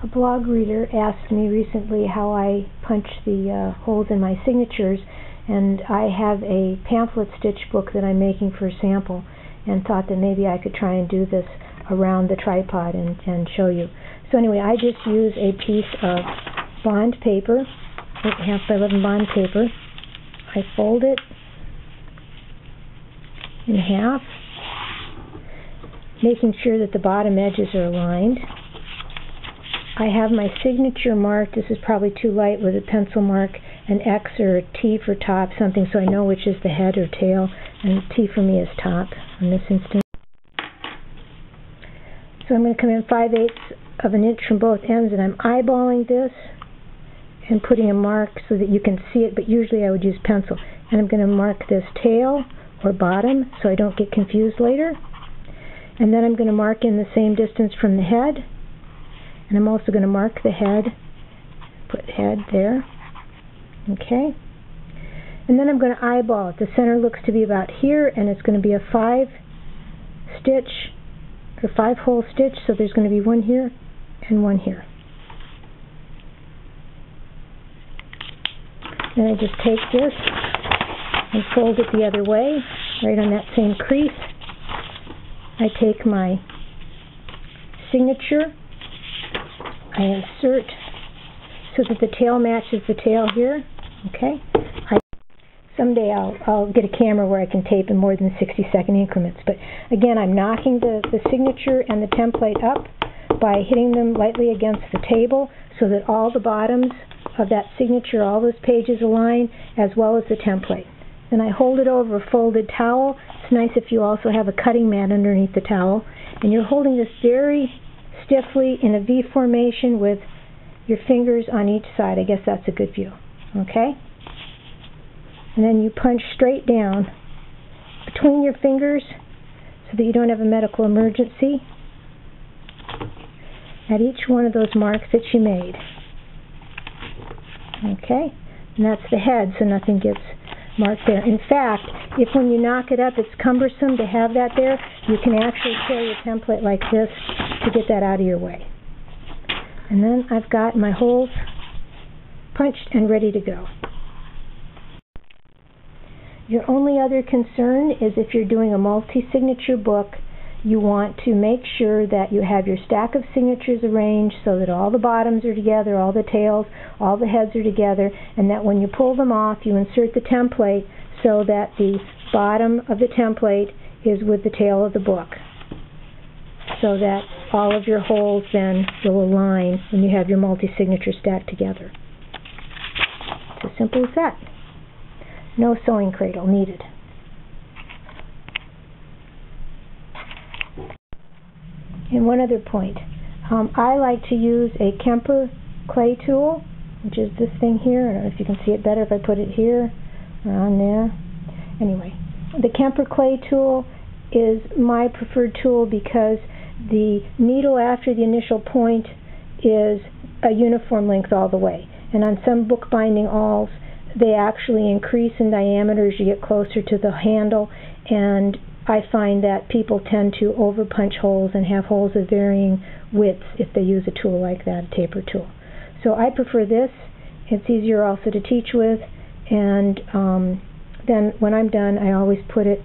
A blog reader asked me recently how I punch the holes in my signatures, and I have a pamphlet stitch book that I'm making for a sample, and thought that maybe I could try and do this around the tripod and show you. So anyway, I just use a piece of bond paper, 8.5 by 11 bond paper. I fold it in half, making sure that the bottom edges are aligned. I have my signature marked. This is probably too light with a pencil mark, an X or a T for top, something so I know which is the head or tail, and T for me is top in this instance. So I'm going to come in 5/8 of an inch from both ends, and I'm eyeballing this and putting a mark so that you can see it, but usually I would use pencil. And I'm going to mark this tail or bottom so I don't get confused later. And then I'm going to mark in the same distance from the head. And I'm also going to mark the head, put head there, okay? And then I'm going to eyeball it. The center looks to be about here, and it's going to be a 5-stitch, or 5-hole stitch, so there's going to be one here and one here. Then I just take this and fold it the other way, right on that same crease. I take my signature, I insert so that the tail matches the tail here, okay? Someday I'll get a camera where I can tape in more than 60-second increments, but again, I'm knocking the signature and the template up by hitting them lightly against the table so that all the bottoms of that signature, all those pages align, as well as the template. Then I hold it over a folded towel. It's nice if you also have a cutting mat underneath the towel, and you're holding this very stiffly in a V formation with your fingers on each side. I guess that's a good view, okay? And then you punch straight down between your fingers so that you don't have a medical emergency at each one of those marks that you made. Okay? And that's the head, so nothing gets marked there. In fact, if when you knock it up it's cumbersome to have that there, you can actually tear your template like this to get that out of your way. And then I've got my holes punched and ready to go. Your only other concern is if you're doing a multi-signature book, you want to make sure that you have your stack of signatures arranged so that all the bottoms are together, all the tails, all the heads are together, and that when you pull them off, you insert the template so that the bottom of the template is with the tail of the book, so that all of your holes then will align when you have your multi-signature stacked together. It's as simple as that. No sewing cradle needed. And one other point, I like to use a Kemper clay tool, which is this thing here. I don't know if you can see it better if I put it here or on there. Anyway, the Kemper clay tool is my preferred tool because the needle after the initial point is a uniform length all the way. And on some bookbinding awls, they actually increase in diameter as you get closer to the handle, and I find that people tend to over-punch holes and have holes of varying widths if they use a tool like that, a taper tool. So I prefer this. It's easier also to teach with, and then when I'm done, I always put it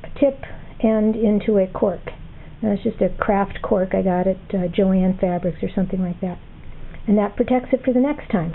a tip end into a cork. Now, it's just a craft cork I got at Joanne Fabrics or something like that. And that protects it for the next time.